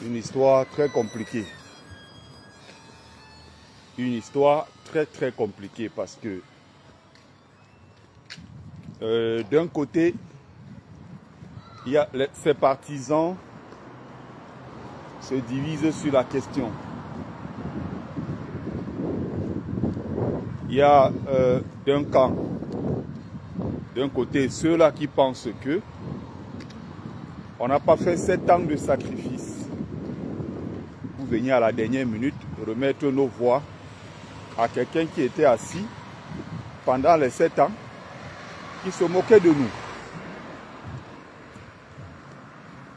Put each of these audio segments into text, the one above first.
Une histoire très compliquée. Une histoire très compliquée parce que d'un côté, il y a ces partisans se divisent sur la question. Il y a d'un camp, d'un côté, ceux-là qui pensent que on n'a pas fait 7 ans de sacrifice pour venir à la dernière minute remettre nos voix à quelqu'un qui était assis pendant les 7 ans, qui se moquait de nous.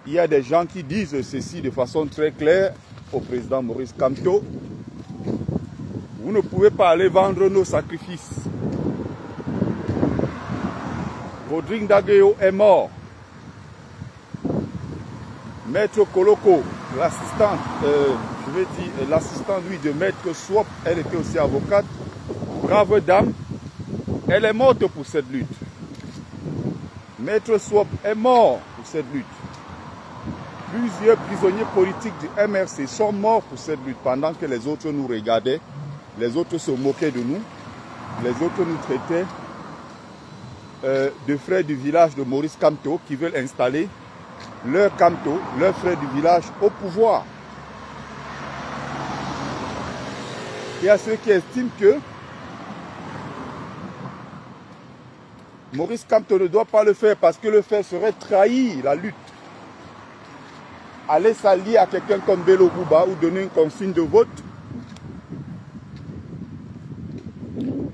Il y a des gens qui disent ceci de façon très claire au président Maurice Kamto. Vous ne pouvez pas aller vendre nos sacrifices. Rodrigue Dagueyo est mort. Maître Koloko, l'assistante, l'assistante de Maître Swap, elle était aussi avocate, brave dame, elle est morte pour cette lutte. Maître Swap est mort pour cette lutte. Plusieurs prisonniers politiques du MRC sont morts pour cette lutte pendant que les autres nous regardaient, les autres se moquaient de nous, les autres nous traitaient de frères du village de Maurice Kamto qui veulent installer leur Kamto, leur frère du village au pouvoir. Il y a ceux qui estiment que Maurice Kamto ne doit pas le faire parce que le faire serait trahir la lutte. Aller s'allier à quelqu'un comme Bello Bouba ou donner une consigne de vote.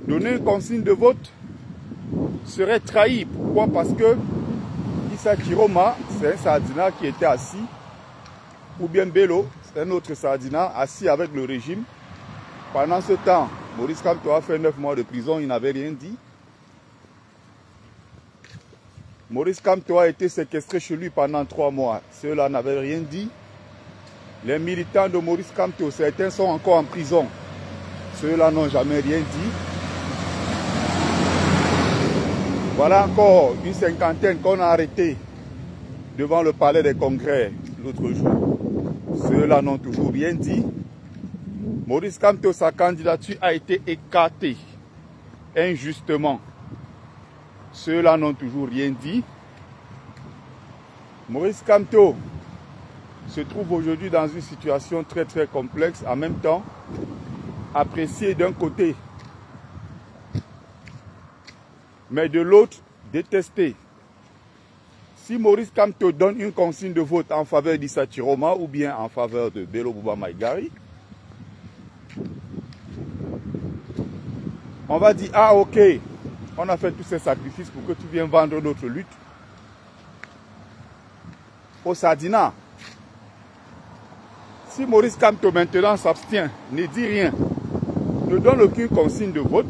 Donner une consigne de vote serait trahi. Pourquoi? Parce que Issa Kiroma, c'est un Sardina qui était assis, ou bien Bello, c'est un autre Sardina assis avec le régime. Pendant ce temps, Maurice Kamto a fait 9 mois de prison, il n'avait rien dit. Maurice Kamto a été séquestré chez lui pendant 3 mois. Ceux-là n'avaient rien dit. Les militants de Maurice Kamto, certains sont encore en prison. Ceux-là n'ont jamais rien dit. Voilà encore une cinquantaine qu'on a arrêté devant le palais des congrès l'autre jour. Ceux-là n'ont toujours rien dit. Maurice Kamto, sa candidature a été écartée injustement. Ceux-là n'ont toujours rien dit. Maurice Kamto se trouve aujourd'hui dans une situation très complexe, en même temps apprécié d'un côté, mais de l'autre détesté. Si Maurice Kamto donne une consigne de vote en faveur d'Issa Chiroma ou bien en faveur de Bello Bouba Maïgari, on va dire, ah ok, on a fait tous ces sacrifices pour que tu viennes vendre notre lutte au Sardina. Si Maurice Kamto maintenant s'abstient, ne dit rien, ne donne aucune consigne de vote,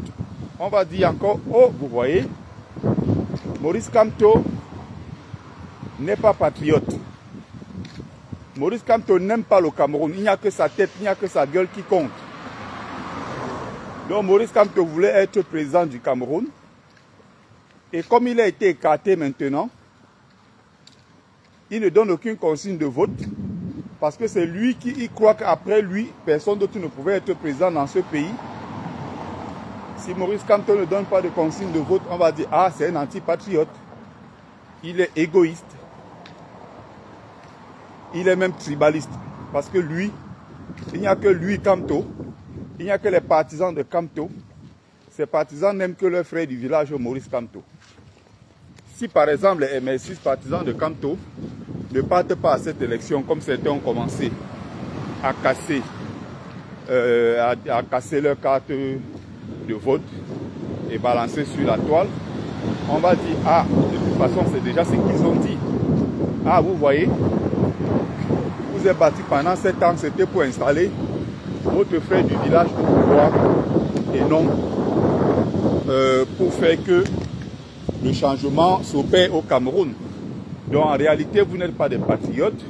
on va dire encore, oh vous voyez, Maurice Kamto n'est pas patriote. Maurice Kamto n'aime pas le Cameroun, il n'y a que sa tête, il n'y a que sa gueule qui compte. Donc Maurice Kamto voulait être président du Cameroun. Et comme il a été écarté maintenant, il ne donne aucune consigne de vote parce que c'est lui qui y croit qu'après lui, personne d'autre ne pouvait être président dans ce pays. Si Maurice Kamto ne donne pas de consigne de vote, on va dire, ah, c'est un antipatriote. Il est égoïste. Il est même tribaliste. Parce que lui, il n'y a que lui, Kamto. Il n'y a que les partisans de Kamto. Ces partisans n'aiment que leur frère du village, Maurice Kamto. Si par exemple les MR6 partisans de Kamto ne partent pas à cette élection, comme certains ont commencé à casser, leur carte de vote et balancer sur la toile, on va dire, ah, de toute façon c'est déjà ce qu'ils ont dit. Ah, vous voyez, vous êtes battu pendant 7 ans, c'était pour installer votre frère du village au pouvoir et non pour faire que le changement s'opère au Cameroun. Donc en réalité, vous n'êtes pas des patriotes,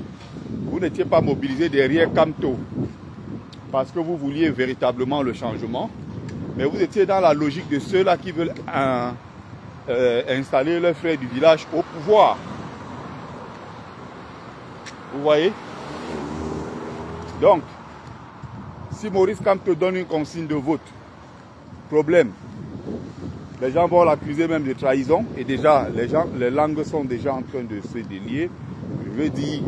vous n'étiez pas mobilisés derrière Kamto parce que vous vouliez véritablement le changement, mais vous étiez dans la logique de ceux-là qui veulent installer leur frère du village au pouvoir. Vous voyez? Donc, si Maurice Kamto donne une consigne de vote, problème, les gens vont l'accuser même de trahison et déjà, les langues sont déjà en train de se délier. Je veux dire,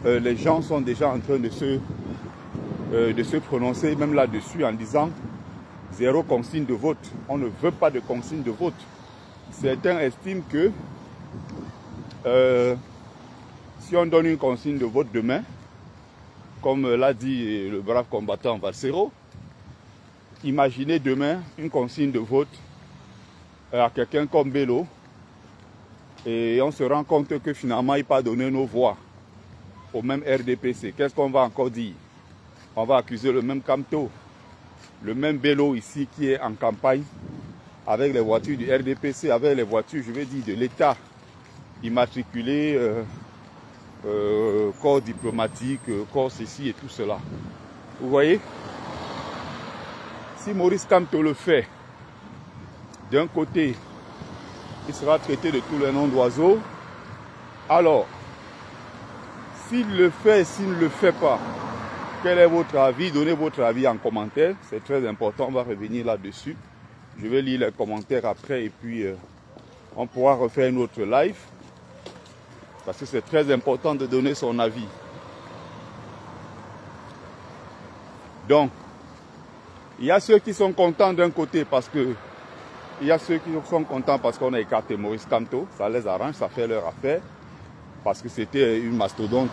les gens sont déjà en train de se prononcer même là-dessus en disant zéro consigne de vote. On ne veut pas de consigne de vote. Certains estiment que si on donne une consigne de vote demain, comme l'a dit le brave combattant Valsero, imaginez demain une consigne de vote à quelqu'un comme Bello et on se rend compte que finalement il n'a pas donné nos voix au même RDPC. Qu'est-ce qu'on va encore dire? On va accuser le même Kamto, le même Bello ici qui est en campagne avec les voitures du RDPC, avec les voitures, je vais dire, de l'État, immatriculées, corps diplomatique, corps ceci et tout cela. Vous voyez? Si Maurice Kamto le fait, d'un côté, il sera traité de tous les noms d'oiseaux. Alors, s'il le fait, s'il ne le fait pas, quel est votre avis? Donnez votre avis en commentaire. C'est très important, on va revenir là-dessus. Je vais lire les commentaires après et puis on pourra refaire une autre live. Parce que c'est très important de donner son avis. Donc, il y a ceux qui sont contents d'un côté parce que il y a ceux qui sont contents parce qu'on a écarté Maurice Kamto, ça les arrange, ça fait leur affaire, parce que c'était une mastodonte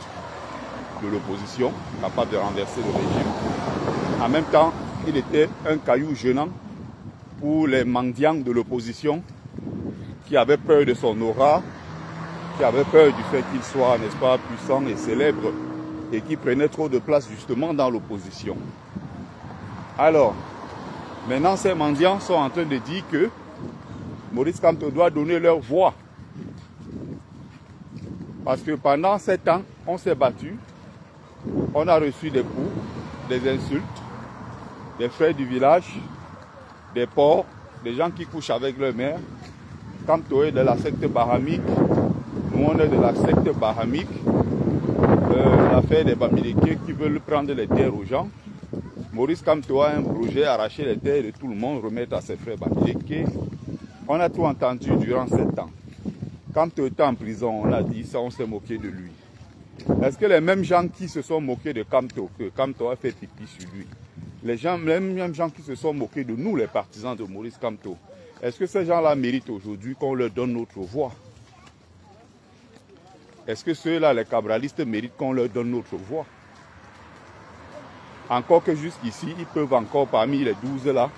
de l'opposition, capable de renverser le régime. En même temps, il était un caillou gênant pour les mendiants de l'opposition qui avaient peur de son aura, qui avaient peur du fait qu'il soit, n'est-ce pas, puissant et célèbre et qui prenait trop de place justement dans l'opposition. Alors, maintenant, ces mendiants sont en train de dire que Maurice Kamto doit donner leur voix. Parce que pendant 7 ans, on s'est battu, on a reçu des coups, des insultes, des frères du village, des porcs, des gens qui couchent avec leur mère. Kamto est de la secte bahamique, nous on est de la secte bahamique, l'affaire des Bamileke qui veulent prendre les terres aux gens. Maurice Kamto a un projet, arracher les terres de tout le monde, remettre à ses frères Bamileke. On a tout entendu durant 7 ans. Kamto était en prison, on a dit ça, on s'est moqué de lui. Est-ce que les mêmes gens qui se sont moqués de Kamto, que Kamto a fait pipi sur lui, les mêmes gens qui se sont moqués de nous, les partisans de Maurice Kamto, est-ce que ces gens-là méritent aujourd'hui qu'on leur donne notre voix? Est-ce que ceux-là, les cabralistes, méritent qu'on leur donne notre voix? Encore que jusqu'ici, ils peuvent encore, parmi les 12 là,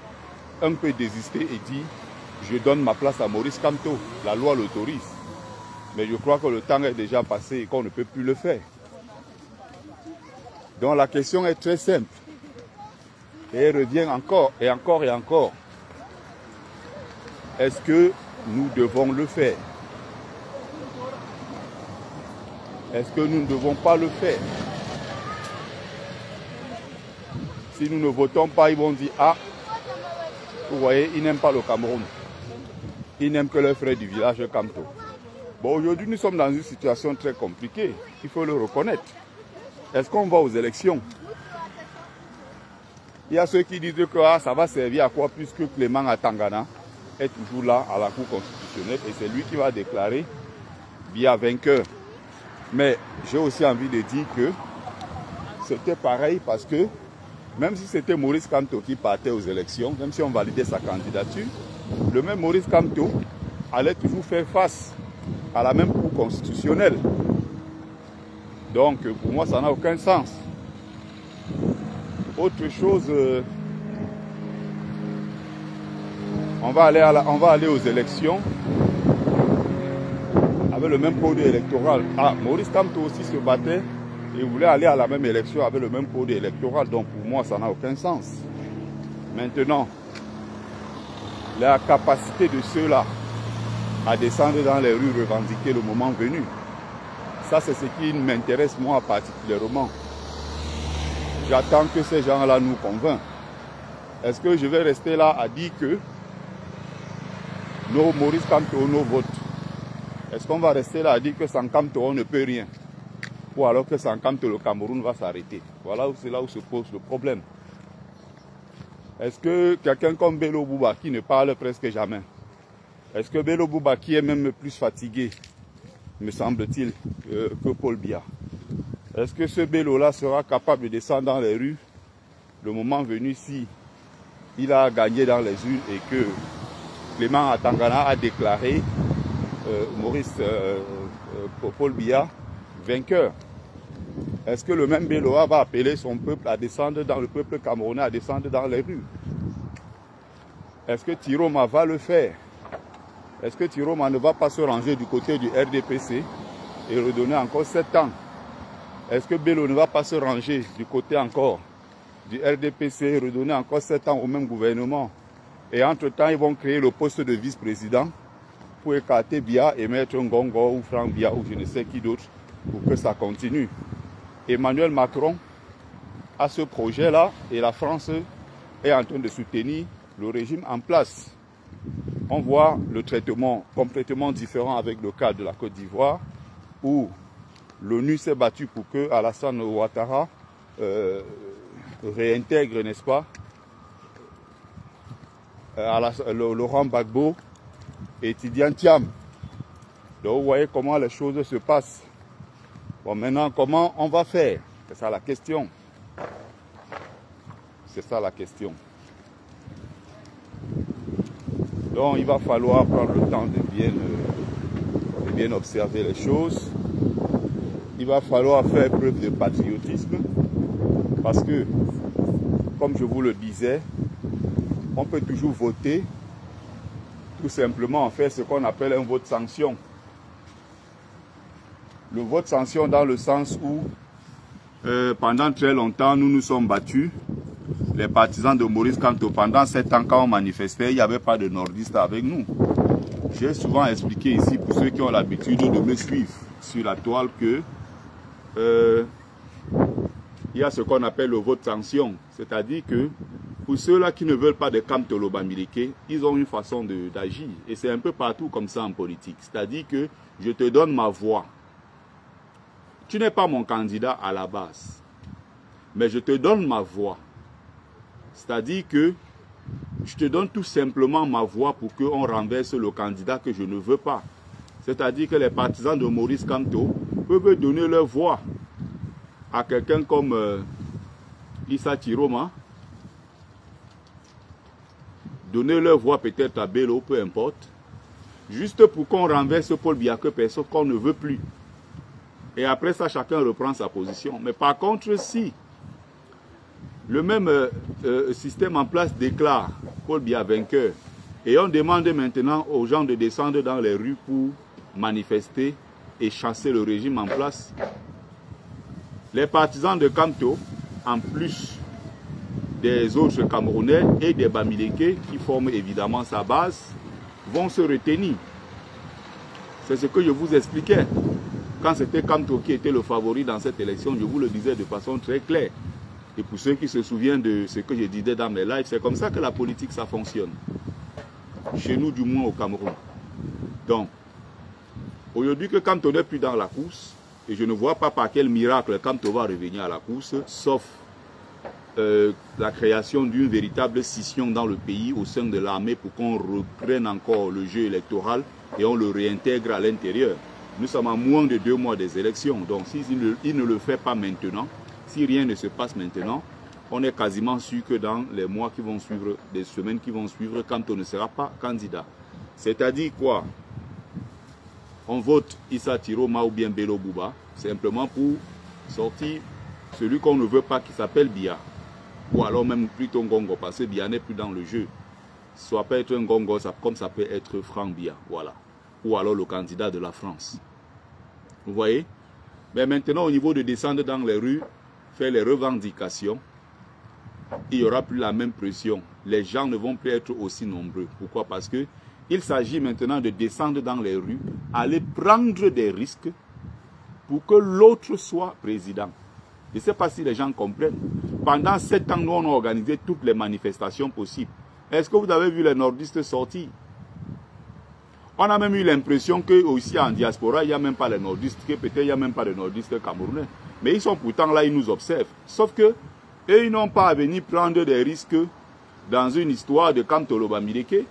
un peu désister et dire « Je donne ma place à Maurice Kamto, la loi l'autorise ». Mais je crois que le temps est déjà passé et qu'on ne peut plus le faire. Donc la question est très simple. Et elle revient encore et encore et encore. Est-ce que nous devons le faire? Est-ce que nous ne devons pas le faire? Si nous ne votons pas, ils vont dire « Ah, vous voyez, ils n'aiment pas le Cameroun. Ils n'aiment que leurs frères du village Kamto. » Bon, aujourd'hui, nous sommes dans une situation très compliquée. Il faut le reconnaître. Est-ce qu'on va aux élections? Il y a ceux qui disent que ça va servir à quoi puisque Clément Atangana est toujours là à la Cour constitutionnelle et c'est lui qui va déclarer via vainqueur. Mais j'ai aussi envie de dire que c'était pareil parce que même si c'était Maurice Kamto qui partait aux élections, même si on validait sa candidature, le même Maurice Kamto allait toujours faire face à la même Cour constitutionnelle. Donc pour moi ça n'a aucun sens. Autre chose, on va aller aux élections avec le même code électoral. Ah, Maurice Kamto aussi se battait et voulait aller à la même élection avec le même code électoral. Donc pour moi ça n'a aucun sens. Maintenant, la capacité de ceux-là à descendre dans les rues revendiquer le moment venu. Ça, c'est ce qui m'intéresse moi particulièrement. J'attends que ces gens-là nous convainquent. Est-ce que je vais rester là à dire que nos Maurice Kamto, nos votes? Est-ce qu'on va rester là à dire que sans Kamto, on ne peut rien? ou alors que c'est quand le Cameroun va s'arrêter. Voilà, c'est là où se pose le problème. Est-ce que quelqu'un comme Bello Bouba, qui ne parle presque jamais, est-ce que Bello Bouba, qui est même plus fatigué, me semble-t-il, que Paul Biya, est-ce que ce Bello-là sera capable de descendre dans les rues le moment venu si il a gagné dans les urnes et que Clément Atangana a déclaré Paul Biya vainqueur? Est-ce que le même Belloa va appeler son peuple à descendre dans le peuple camerounais, à descendre dans les rues? Est-ce que Tiroma va le faire? Est-ce que Tiroma ne va pas se ranger du côté du RDPC et redonner encore 7 ans? Est-ce que Bello ne va pas se ranger du côté encore du RDPC et redonner encore 7 ans au même gouvernement? Et entre-temps, ils vont créer le poste de vice-président pour écarter Biya et mettre Ngongo ou Franck Biya ou je ne sais qui d'autre pour que ça continue. Emmanuel Macron a ce projet-là et la France est en train de soutenir le régime en place. On voit le traitement complètement différent avec le cas de la Côte d'Ivoire où l'ONU s'est battue pour que Alassane Ouattara réintègre, n'est-ce pas, Laurent Gbagbo et Tidiane Thiam. Donc vous voyez comment les choses se passent. Bon, maintenant, comment on va faire? C'est ça la question. C'est ça la question. Donc il va falloir prendre le temps de bien observer les choses. Il va falloir faire preuve de patriotisme. Parce que, comme je vous le disais, on peut toujours voter, tout simplement en faire ce qu'on appelle un vote sanction. Le vote sanction dans le sens où, pendant très longtemps, nous nous sommes battus. Les partisans de Maurice Kamto, pendant 7 ans, quand on manifestait, il n'y avait pas de nordistes avec nous. J'ai souvent expliqué ici, pour ceux qui ont l'habitude de me suivre sur la toile, que il y a ce qu'on appelle le vote sanction. C'est-à-dire que pour ceux-là qui ne veulent pas de Kamto Lobamileke, ils ont une façon d'agir. Et c'est un peu partout comme ça en politique. C'est-à-dire que je te donne ma voix. Tu n'es pas mon candidat à la base, mais je te donne ma voix. C'est-à-dire que je te donne tout simplement ma voix pour qu'on renverse le candidat que je ne veux pas. C'est-à-dire que les partisans de Maurice Kamto peuvent donner leur voix à quelqu'un comme Issa Tiroma, donner leur voix peut-être à Bello, peu importe, juste pour qu'on renverse Paul Biya, que personne qu'on ne veut plus. Et après ça, chacun reprend sa position. Mais par contre, si le même système en place déclare Paul Biya vainqueur, et on demande maintenant aux gens de descendre dans les rues pour manifester et chasser le régime en place, les partisans de Kamto, en plus des autres Camerounais et des Bamileke, qui forment évidemment sa base, vont se retenir. C'est ce que je vous expliquais. Quand c'était Kamto qui était le favori dans cette élection, je vous le disais de façon très claire. Et pour ceux qui se souviennent de ce que je disais dans mes lives, c'est comme ça que la politique, ça fonctionne. Chez nous, du moins au Cameroun. Donc, aujourd'hui que Kamto n'est plus dans la course, et je ne vois pas par quel miracle Kamto va revenir à la course, sauf la création d'une véritable scission dans le pays au sein de l'armée pour qu'on reprenne encore le jeu électoral et on le réintègre à l'intérieur. Nous sommes à moins de 2 mois des élections, donc s'il ne le fait pas maintenant, si rien ne se passe maintenant, on est quasiment sûr que dans les mois qui vont suivre, les semaines qui vont suivre, Kamto ne sera pas candidat. C'est-à-dire quoi? On vote Issa Tiroma ou bien Bello Bouba, simplement pour sortir celui qu'on ne veut pas qui s'appelle Biya. Ou alors même plutôt Ngongo, parce que Biya n'est plus dans le jeu. Soit peut être un Ngongo, comme ça peut être Franck Biya, voilà. Ou alors le candidat de la France. Vous voyez? Mais maintenant, au niveau de descendre dans les rues, faire les revendications, il n'y aura plus la même pression. Les gens ne vont plus être aussi nombreux. Pourquoi? Parce que il s'agit maintenant de descendre dans les rues, aller prendre des risques pour que l'autre soit président. Je ne sais pas si les gens comprennent. Pendant 7 ans, nous, on a organisé toutes les manifestations possibles. Est-ce que vous avez vu les nordistes sortir? On a même eu l'impression que aussi en diaspora, il n'y a même pas les nordistes, que peut-être il n'y a même pas de nordistes camerounais. Mais ils sont pourtant là, ils nous observent. Sauf que eux, ils n'ont pas à venir prendre des risques dans une histoire de Kamto Bamileke.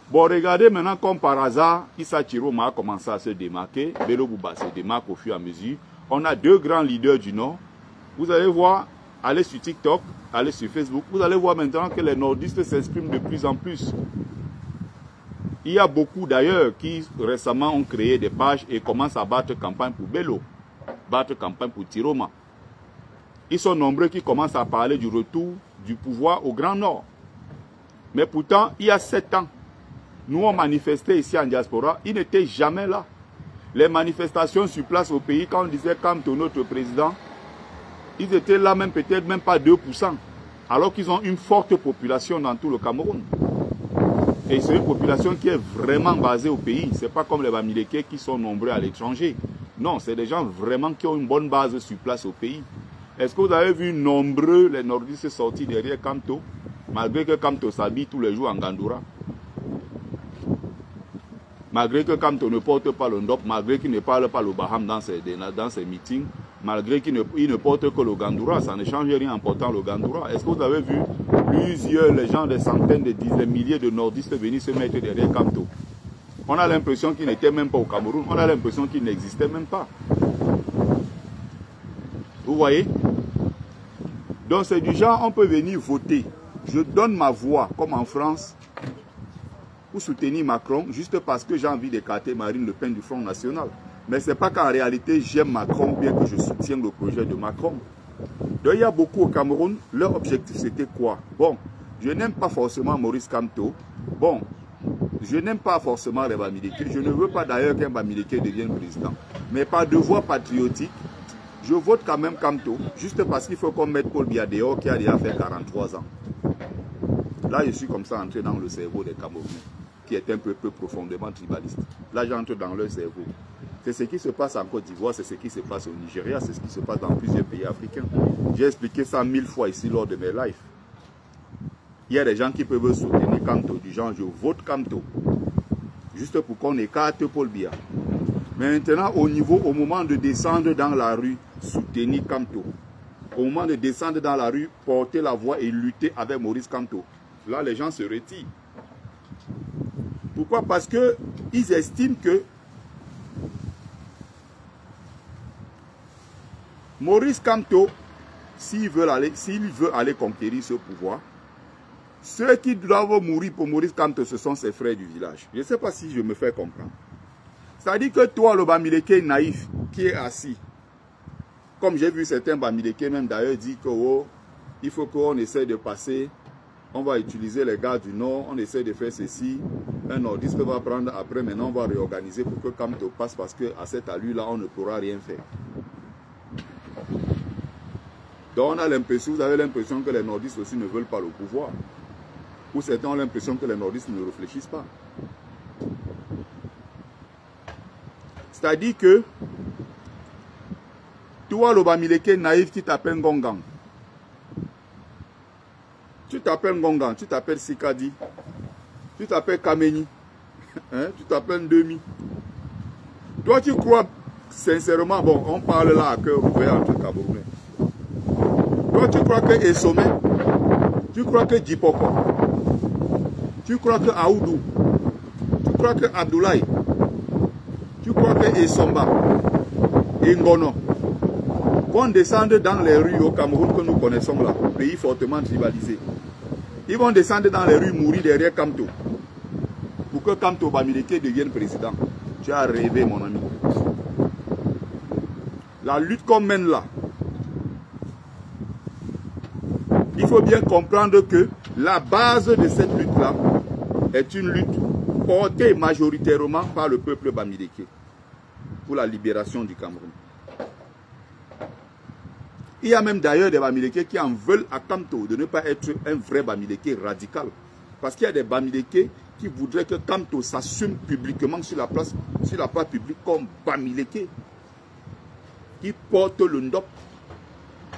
Bon, regardez maintenant comme par hasard, Issa Chiroma a commencé à se démarquer. Bello Bouba se démarque au fur et à mesure. On a deux grands leaders du Nord. Vous allez voir, allez sur TikTok, allez sur Facebook, vous allez voir maintenant que les nordistes s'expriment de plus en plus. Il y a beaucoup d'ailleurs qui récemment ont créé des pages et commencent à battre campagne pour Bello, battre campagne pour Chiroma. Ils sont nombreux qui commencent à parler du retour du pouvoir au Grand Nord. Mais pourtant, il y a 7 ans, nous on manifestait ici en diaspora, ils n'étaient jamais là. Les manifestations sur place au pays, quand on disait Kamto, notre président, ils étaient là même peut-être même pas 2%, alors qu'ils ont une forte population dans tout le Cameroun. Et c'est une population qui est vraiment basée au pays. Ce n'est pas comme les Bamileke qui sont nombreux à l'étranger. Non, c'est des gens vraiment qui ont une bonne base sur place au pays. Est-ce que vous avez vu nombreux les nordistes sortis derrière Kamto, malgré que Kamto s'habille tous les jours en Gandoura? Malgré que Kamto ne porte pas le ndop, malgré qu'il ne parle pas le baham dans ses meetings, malgré qu'il ne porte que le Gandoura, ça ne change rien en portant le Gandoura. Est-ce que vous avez vu plusieurs, les gens, des centaines, des dizaines, des milliers de nordistes venir se mettre derrière Kamto? On a l'impression qu'il n'était même pas au Cameroun, on a l'impression qu'il n'existait même pas. Vous voyez? Donc c'est du genre, on peut venir voter. Je donne ma voix, comme en France, pour soutenir Macron, juste parce que j'ai envie d'écarter Marine Le Pen du Front National. Mais ce n'est pas qu'en réalité j'aime Macron ou bien que je soutiens le projet de Macron. Donc il y a beaucoup au Cameroun, leur objectif c'était quoi? Bon, je n'aime pas forcément Maurice Kamto. Bon, je n'aime pas forcément les Bamileke. Je ne veux pas d'ailleurs qu'un Bamileke devienne président. Mais par devoir patriotique, je vote quand même Kamto, juste parce qu'il faut qu'on mette Paul Biya dehors qui a déjà fait 43 ans. Là, je suis comme ça entré dans le cerveau des Camerounais, qui est un peu profondément tribaliste. Là, j'entre dans leur cerveau. C'est ce qui se passe en Côte d'Ivoire, c'est ce qui se passe au Nigeria, c'est ce qui se passe dans plusieurs pays africains. J'ai expliqué ça 1000 fois ici lors de mes lives. Il y a des gens qui peuvent soutenir Kamto, du genre je vote Kamto, juste pour qu'on écarte Paul Biya. Mais maintenant, au moment de descendre dans la rue, soutenir Kamto. Au moment de descendre dans la rue, porter la voix et lutter avec Maurice Kamto. Là, les gens se retirent. Pourquoi? Parce qu'ils estiment que Maurice Kamto, s'il veut aller conquérir ce pouvoir, ceux qui doivent mourir pour Maurice Kamto, ce sont ses frères du village. Je ne sais pas si je me fais comprendre. C'est-à-dire que toi, le Bamileke naïf, qui est assis, comme j'ai vu certains Bamileke même d'ailleurs dire que oh, il faut qu'on essaie de passer, on va utiliser les gars du Nord, on essaie de faire ceci, un nordiste va prendre après, maintenant on va réorganiser pour que Kamto passe parce qu'à cette allure-là, on ne pourra rien faire. Donc on a l'impression, vous avez l'impression que les nordistes aussi ne veulent pas le pouvoir. Ou certains ont l'impression que les nordistes ne réfléchissent pas. C'est-à-dire que toi, le Bamileke naïf qui t'appelle Ngongan, tu t'appelles Ngongan, tu t'appelles Sikadi, tu t'appelles Kameni, hein, tu t'appelles Ndemi. Toi, tu crois sincèrement, bon, on parle là à cœur ouvert entre Camerounais. Toi, tu crois que Essomé, tu crois que Djipoko, tu crois que Aoudou, tu crois que Abdoulaye, tu crois que Essomba et Ngono vont descendre dans les rues au Cameroun que nous connaissons là, pays fortement tribalisé. Ils vont descendre dans les rues, mourir derrière Kamto, pour que Kamto Bamileke devienne président. Tu as rêvé, mon ami. La lutte qu'on mène là, il faut bien comprendre que la base de cette lutte-là est une lutte portée majoritairement par le peuple Bamileke pour la libération du Cameroun. Il y a même d'ailleurs des Bamileke qui en veulent à Kamto de ne pas être un vrai Bamileke radical. Parce qu'il y a des Bamileke qui voudraient que Kamto s'assume publiquement sur la place publique comme Bamileke. Qui porte le ndop,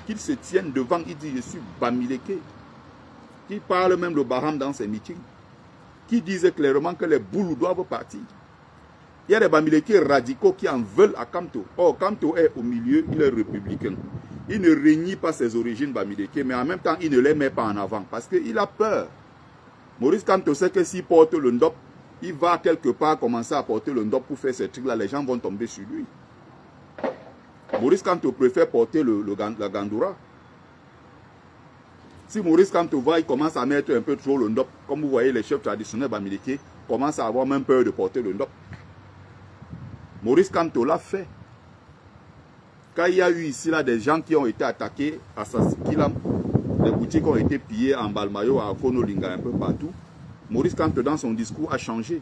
qu'il se tienne devant, il dit je suis Bamileke. Qui parle même le baham dans ses meetings. qui disent clairement que les Boulous doivent partir. Il y a des Bamileke radicaux qui en veulent à Kamto. Or, Kamto est au milieu, il est républicain. Il ne renie pas ses origines Bamileke, mais en même temps, il ne les met pas en avant parce qu'il a peur. Maurice Kamto sait que s'il porte le ndop, il va quelque part commencer à porter le ndop pour faire ces trucs-là. Les gens vont tomber sur lui. Maurice Kamto préfère porter la gandoura. Si Maurice Kamto va, il commence à mettre un peu trop le ndop. Comme vous voyez, les chefs traditionnels Bamileke commencent à avoir même peur de porter le ndop. Maurice Kamto l'a fait. Quand il y a eu ici là, des gens qui ont été attaqués à Sassikilam, les boutiques ont été pillées en Balmayo, à Konolinga, un peu partout. Maurice Kamto, dans son discours, a changé.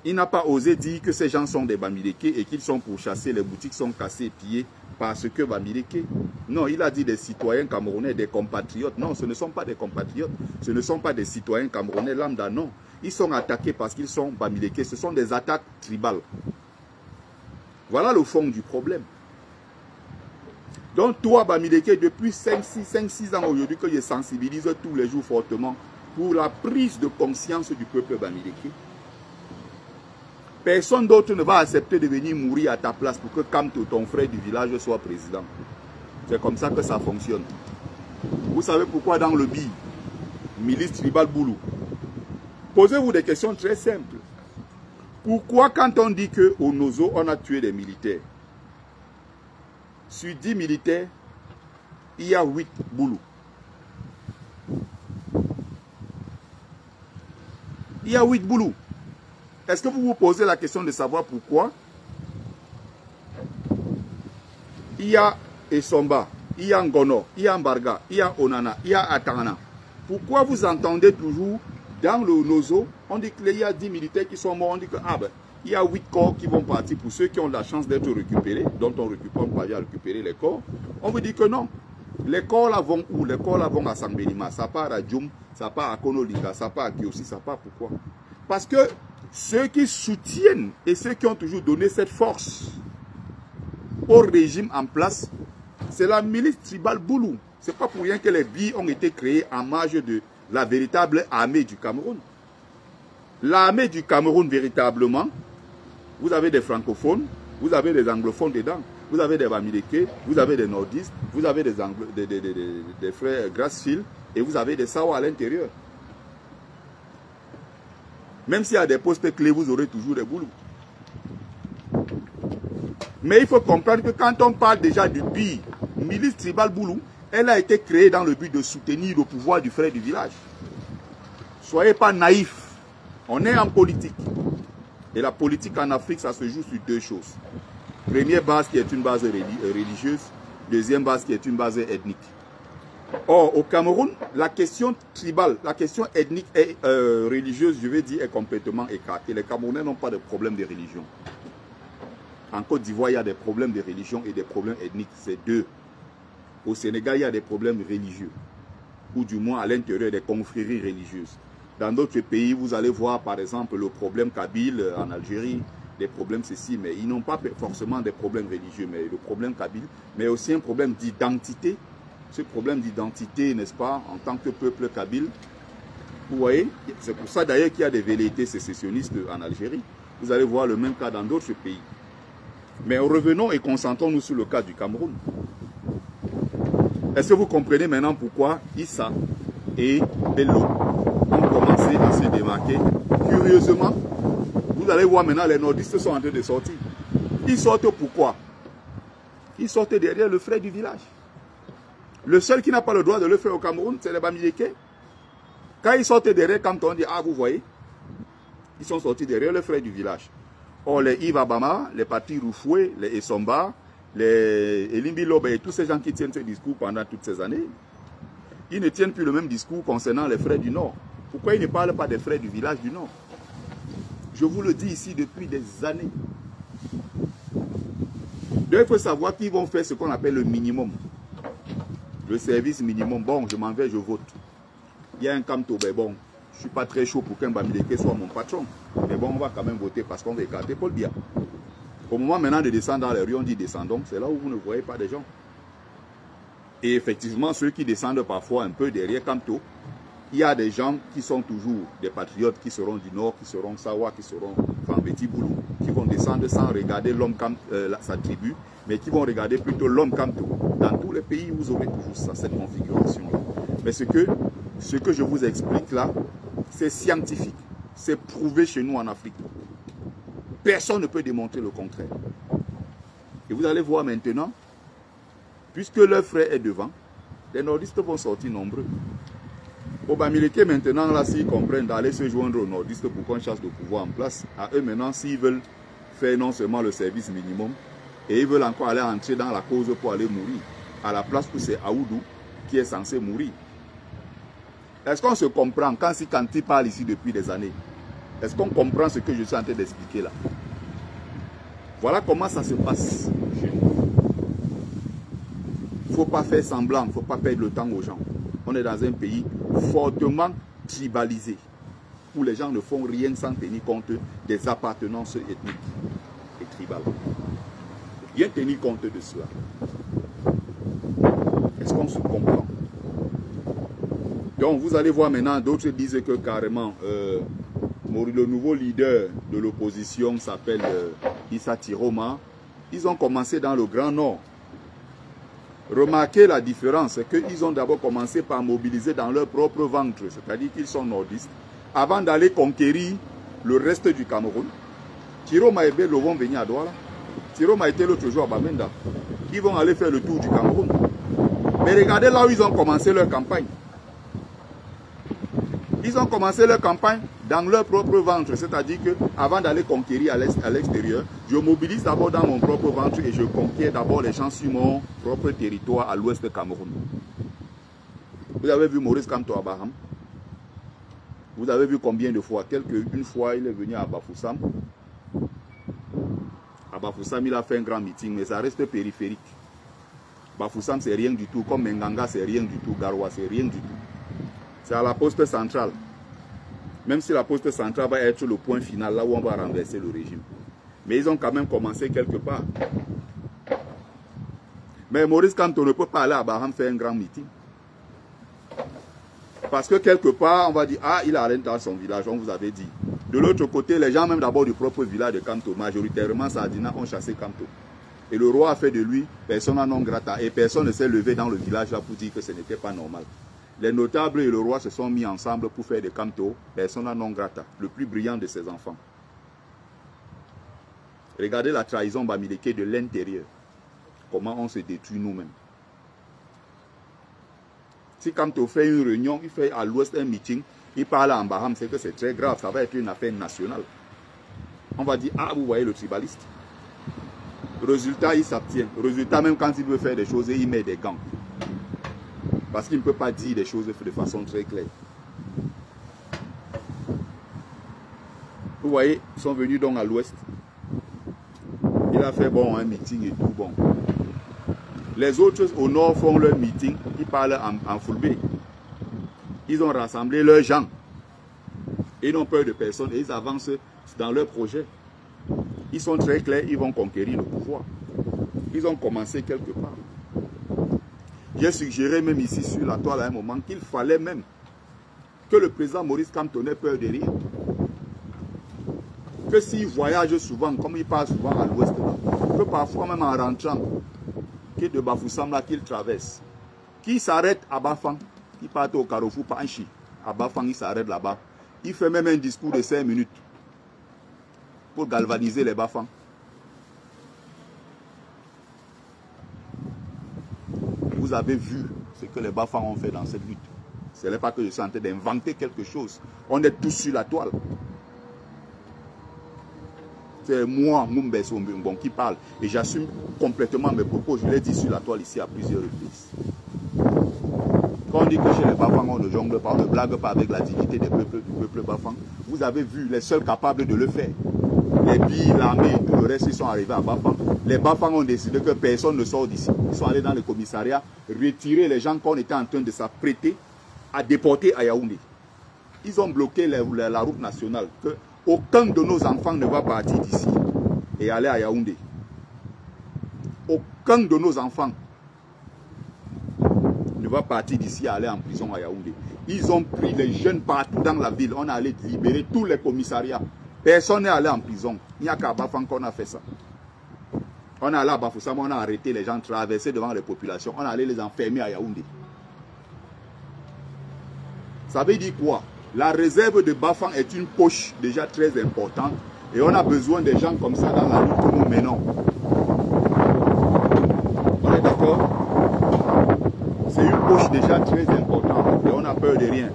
Il n'a pas osé dire que ces gens sont des Bamileke et qu'ils sont pourchassés, les boutiques sont cassées et pillées parce que Bamileke. Non, il a dit des citoyens camerounais, des compatriotes. Non, ce ne sont pas des compatriotes. Ce ne sont pas des citoyens camerounais lambda, non. Ils sont attaqués parce qu'ils sont Bamileke. Ce sont des attaques tribales. Voilà le fond du problème. Donc toi, Bamileke, depuis 5-6 ans aujourd'hui que je sensibilise tous les jours fortement pour la prise de conscience du peuple Bamileke. Personne d'autre ne va accepter de venir mourir à ta place pour que Kamto, ton frère du village, soit président. C'est comme ça que ça fonctionne. Vous savez pourquoi dans le BI, milice tribal Boulou? Posez-vous des questions très simples. Pourquoi quand on dit qu'au Nozo, on a tué des militaires, sur 10 militaires, il y a 8 Boulous? Il y a 8 Boulous. Est-ce que vous vous posez la question de savoir pourquoi? Il y a Esomba, il y a Ngono, il y a Mbarga, il y a Onana, il y a Atangana. Pourquoi vous entendez toujours dans le Nozo, on dit qu'il y a 10 militaires qui sont morts, on dit que il y a 8 corps qui vont partir pour ceux qui ont la chance d'être récupérés, dont on récupère pas à récupérer les corps. On vous dit que non. Les corps là vont où? Les corps là vont à Sangbelima, ça part à Djoum, ça part à Konolinga, ça part à Kiosi, ça part pourquoi? Parce que ceux qui soutiennent et ceux qui ont toujours donné cette force au régime en place, c'est la milice tribale Boulou. Ce n'est pas pour rien que les billes ont été créés en marge de la véritable armée du Cameroun. L'armée du Cameroun, véritablement, vous avez des francophones, vous avez des anglophones dedans, vous avez des Bamileke, vous avez des nordistes, vous avez des frères Grassfield et vous avez des Sawa à l'intérieur. Même s'il y a des postes clés, vous aurez toujours des Boulous. Mais il faut comprendre que quand on parle déjà du BI, milice tribale Boulou, elle a été créée dans le but de soutenir le pouvoir du frère du village. Soyez pas naïfs. On est en politique. Et la politique en Afrique, ça se joue sur deux choses. Première base qui est une base religieuse. Deuxième base qui est une base ethnique. Or, au Cameroun, la question tribale, la question ethnique et religieuse, je vais dire, est complètement écartée. Les Camerounais n'ont pas de problème de religion. En Côte d'Ivoire, il y a des problèmes de religion et des problèmes ethniques. C'est deux. Au Sénégal, il y a des problèmes religieux. Ou du moins à l'intérieur des confréries religieuses. Dans d'autres pays, vous allez voir par exemple le problème kabyle en Algérie, des problèmes ceci, mais ils n'ont pas forcément des problèmes religieux, mais le problème kabyle, mais aussi un problème d'identité. Ce problème d'identité, n'est-ce pas, en tant que peuple kabyle, vous voyez, c'est pour ça d'ailleurs qu'il y a des velléités sécessionnistes en Algérie. Vous allez voir le même cas dans d'autres pays. Mais revenons et concentrons-nous sur le cas du Cameroun. Est-ce que vous comprenez maintenant pourquoi Issa et Bello ont commencé à se démarquer? Curieusement, vous allez voir maintenant les nordistes sont en train de sortir. Ils sortent pourquoi? Ils sortent derrière le frère du village. Le seul qui n'a pas le droit de le faire au Cameroun, c'est les Bamileke. Quand ils sortent derrière, quand on dit, ah vous voyez, ils sont sortis derrière le frère du village. Or les Ibabama, les Pati Roufoué, les Esomba, les Elimbi Lobe et tous ces gens qui tiennent ce discours pendant toutes ces années, ils ne tiennent plus le même discours concernant les frères du Nord. Pourquoi ils ne parlent pas des frères du village du Nord? Je vous le dis ici depuis des années. Donc il faut savoir qu'ils vont faire ce qu'on appelle le minimum. Le service minimum. Bon, je m'en vais, je vote. Il y a un Kamto, mais bon, je ne suis pas très chaud pour qu'un Bamileke soit mon patron. Mais bon, on va quand même voter parce qu'on va écarter Paul Biya. Au moment maintenant de descendre dans les rues, on dit descendons. C'est là où vous ne voyez pas des gens. Et effectivement, ceux qui descendent parfois un peu derrière Kamto, il y a des gens qui sont toujours des patriotes, qui seront du Nord, qui seront Sawa, qui seront Fambeti Boulou, qui vont descendre sans regarder l'homme comme sa tribu, mais qui vont regarder plutôt l'homme comme tout. Dans tous les pays, vous aurez toujours ça, cette configuration-là. Mais ce que je vous explique là, c'est scientifique. C'est prouvé chez nous en Afrique. Personne ne peut démontrer le contraire. Et vous allez voir maintenant, puisque leur frère est devant, les nordistes vont sortir nombreux. Au Bamileke maintenant, là, s'ils comprennent d'aller se joindre aux nordistes pour qu'on chasse le pouvoir en place, à eux maintenant, s'ils veulent faire non seulement le service minimum, et ils veulent encore aller entrer dans la cause pour aller mourir, à la place où c'est Aoudou qui est censé mourir. Est-ce qu'on se comprend quand il parle ici depuis des années? Est-ce qu'on comprend ce que je suis en train d'expliquer là? Voilà comment ça se passe chez nous. Il ne faut pas faire semblant, il ne faut pas perdre le temps aux gens. On est dans un pays fortement tribalisé, où les gens ne font rien sans tenir compte des appartenances ethniques et tribales. Bien tenir compte de cela. Est-ce qu'on se comprend? Donc vous allez voir maintenant, d'autres disent que carrément, le nouveau leader de l'opposition s'appelle Issa Tiroma. Ils ont commencé dans le Grand Nord. Remarquez la différence, c'est qu'ils ont d'abord commencé par mobiliser dans leur propre ventre, c'est-à-dire qu'ils sont nordistes, avant d'aller conquérir le reste du Cameroun. Tiroma et Bello vont venir à Douala. Tiroma était l'autre jour à Bamenda. Ils vont aller faire le tour du Cameroun. Mais regardez là où ils ont commencé leur campagne. Ils ont commencé leur campagne dans leur propre ventre, c'est-à-dire qu'avant d'aller conquérir à l'extérieur, je mobilise d'abord dans mon propre ventre et je conquiers d'abord les gens sur mon propre territoire à l'ouest du Cameroun. Vous avez vu Maurice Kamto à Baham? Vous avez vu combien de fois? Une fois, il est venu à Bafoussam. À Bafoussam, il a fait un grand meeting, mais ça reste périphérique. Bafoussam, c'est rien du tout. Comme Menganga, c'est rien du tout. Garoua, c'est rien du tout. C'est à la poste centrale. Même si la poste centrale va être le point final, là où on va renverser le régime. Mais ils ont quand même commencé quelque part. Mais Maurice Kamto ne peut pas aller à Baham faire un grand meeting. Parce que quelque part, on va dire, ah, il arrête dans son village, on vous avait dit. De l'autre côté, les gens même d'abord du propre village de Kamto, majoritairement Sardina, ont chassé Kamto. Et le roi a fait de lui persona non grata. Et personne ne s'est levé dans le village là pour dire que ce n'était pas normal. Les notables et le roi se sont mis ensemble pour faire de Kamto persona non grata, le plus brillant de ses enfants. Regardez la trahison Bamileke de l'intérieur. Comment on se détruit nous-mêmes. Si Kamto fait une réunion, il fait à l'ouest un meeting, il parle en Baham, c'est que c'est très grave, ça va être une affaire nationale. On va dire, ah, vous voyez le tribaliste. Résultat, il s'abstient. Résultat, même quand il veut faire des choses, il met des gants. Parce qu'il ne peut pas dire des choses de façon très claire. Vous voyez, ils sont venus donc à l'ouest. Il a fait bon un meeting et tout bon. Les autres au nord font leur meeting, ils parlent en fulbé. Ils ont rassemblé leurs gens. Ils n'ont peur de personne et ils avancent dans leur projet. Ils sont très clairs, ils vont conquérir le pouvoir. Ils ont commencé quelque part. J'ai suggéré même ici sur la toile à un moment qu'il fallait même que le président Maurice Kamto n'ait peur de rien. Que s'il voyage souvent, comme il part souvent à l'ouest, que parfois même en rentrant, qu'il de Bafoussam là qu'il traverse, qu'il s'arrête à Bafang, il part au Carrefour Panchi, à Bafang il s'arrête là-bas. Il fait même un discours de 5 minutes pour galvaniser les Bafang. Vous avez vu ce que les Bafang ont fait dans cette lutte. Ce n'est pas que je suis en train d'inventer quelque chose. On est tous sur la toile. C'est moi, Moumbe Sombong, qui parle. Et j'assume complètement mes propos. Je l'ai dit sur la toile ici à plusieurs reprises. Quand on dit que chez les Bafang, on ne jongle pas, on ne blague pas avec la dignité des peuples, du peuple Bafang, vous avez vu les seuls capables de le faire. Les billes, l'armée, tout le reste, ils sont arrivés à Bafang. Les Bafang ont décidé que personne ne sort d'ici. Ils sont allés dans le commissariat, retirer les gens qu'on était en train de s'apprêter à déporter à Yaoundé. Ils ont bloqué la route nationale. Que aucun de nos enfants ne va partir d'ici et aller à Yaoundé. Aucun de nos enfants ne va partir d'ici et aller en prison à Yaoundé. Ils ont pris les jeunes partout dans la ville. On a allé libérer tous les commissariats. Personne n'est allé en prison. Il n'y a qu'à Bafang qu'on a fait ça. On est allé à Bafoussam, on a arrêté les gens, traversés devant les populations. On a allé les enfermer à Yaoundé. Ça veut dire quoi? La réserve de Bafang est une poche déjà très importante. Et on a besoin des gens comme ça dans la lutte que nous menons. On est d'accord? C'est une poche déjà très importante. Et on n'a peur de rien.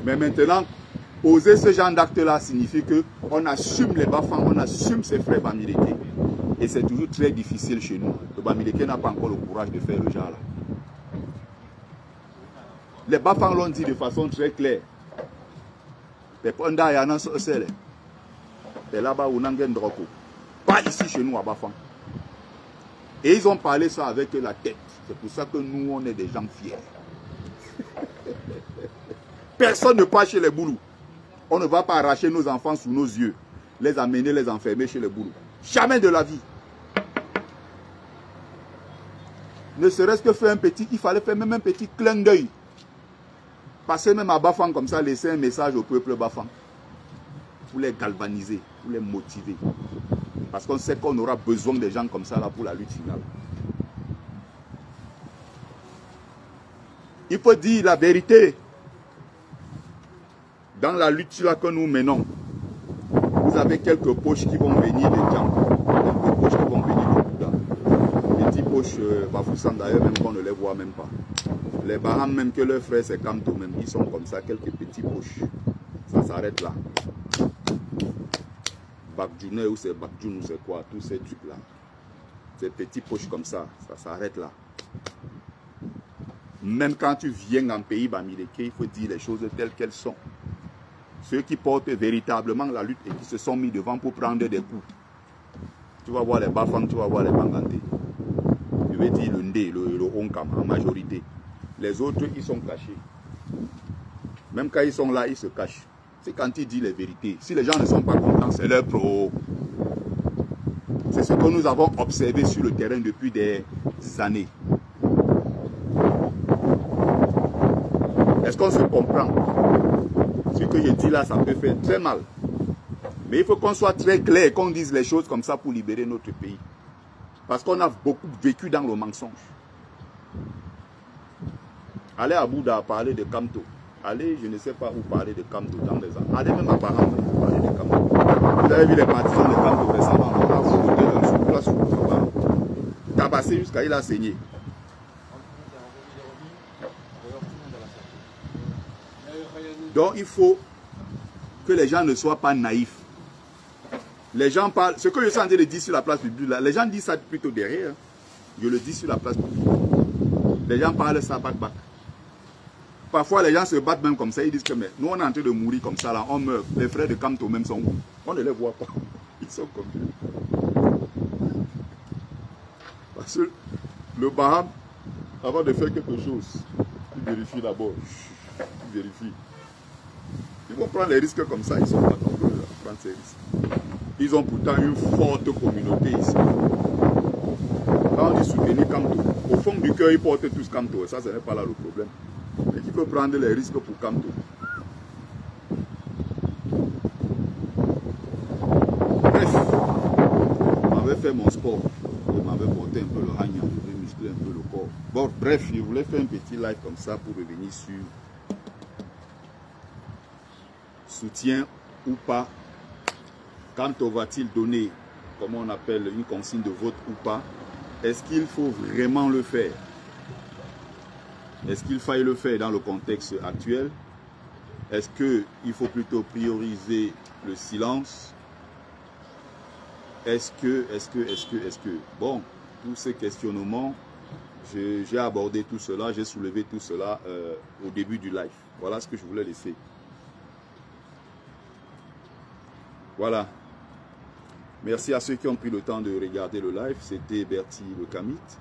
Mais maintenant, poser ce genre d'acte-là signifie qu'on assume les Bafang, on assume ses frères Bamileke. Et c'est toujours très difficile chez nous. Le Bamileke n'a pas encore le courage de faire le genre là. Les Bafang l'ont dit de façon très claire. Et là-bas, pas ici chez nous à Bafang. Et ils ont parlé ça avec la tête. C'est pour ça que nous, on est des gens fiers. Personne ne part chez les boulous. On ne va pas arracher nos enfants sous nos yeux, les amener, les enfermer chez les boulous. Jamais de la vie. Ne serait-ce que faire un petit, il fallait faire même un petit clin d'œil. Passer même à Bafang comme ça, laisser un message au peuple Bafang. Pour les galvaniser, pour les motiver. Parce qu'on sait qu'on aura besoin des gens comme ça là pour la lutte finale. Il faut dire la vérité. Dans la lutte là que nous menons, vous avez quelques poches qui vont venir des gens. Quelques poches qui vont venir de Bouddha. Les petits poches Bafoussam d'ailleurs, même qu'on ne les voit même pas. Les Baham, même que leurs frères, c'est Kamto même. Ils sont comme ça, quelques petits poches. Ça s'arrête là. Bakdjoune ou c'est Bakdjoun ou c'est quoi, tous ces trucs là. Ces petits poches comme ça, ça s'arrête là. Même quand tu viens en pays Bamileke, il faut dire les choses telles qu'elles sont. Ceux qui portent véritablement la lutte et qui se sont mis devant pour prendre des coups. Tu vas voir les Bafang, tu vas voir les Banganté. Je vais dire le Ndé, le Onkam en majorité. Les autres, ils sont cachés. Même quand ils sont là, ils se cachent. C'est quand ils disent les vérités. Si les gens ne sont pas contents, c'est leur pro. C'est ce que nous avons observé sur le terrain depuis des années. Est-ce qu'on se comprend? Ce que je dis là, ça peut faire très mal. Mais il faut qu'on soit très clair, qu'on dise les choses comme ça pour libérer notre pays. Parce qu'on a beaucoup vécu dans le mensonge. Allez à Bouddha parler de Kamto. Allez, je ne sais pas où parler de Kamto dans les ans. Allez même à Baham parler de Kamto. Vous avez vu les partisans de Kamto récemment. On a foutu sur place. Tabassé jusqu'à il a saigné. Donc il faut que les gens ne soient pas naïfs. Les gens parlent, ce que je suis en train de dire sur la place publique, là, les gens disent ça plutôt derrière. Je le dis sur la place publique. Les gens parlent ça bac-bac. Parfois les gens se battent même comme ça, ils disent que mais, nous on est en train de mourir comme ça, là, on meurt. Les frères de Kamto même sont où? On ne les voit pas. Ils sont comme ça. Parce que le Baham, avant de faire quelque chose, il vérifie d'abord. Il vérifie. Ils vont prendre les risques comme ça, ils sont pas nombreux à prendre ces risques. Ils ont pourtant une forte communauté ici. Quand on dit soutenir Kamto, au fond du cœur, ils portent tous Kamto. Et ça, ce n'est pas là le problème. Mais qui peut prendre les risques pour Kamto? Bref, je m'avais fait mon sport. Je m'avais porté un peu le hagnan, je voulais muscler un peu le corps. Bon, bref, je voulais faire un petit live comme ça pour revenir sur soutien ou pas. Kamto va-t-il donner, comme on appelle, une consigne de vote ou pas? Est-ce qu'il faut vraiment le faire? Est-ce qu'il faille le faire dans le contexte actuel? Est-ce qu'il faut plutôt prioriser le silence? Est-ce que... Bon, tous ces questionnements, j'ai abordé tout cela, j'ai soulevé tout cela au début du live. Voilà ce que je voulais laisser. Voilà. Merci à ceux qui ont pris le temps de regarder le live. C'était Bertie le Kamite.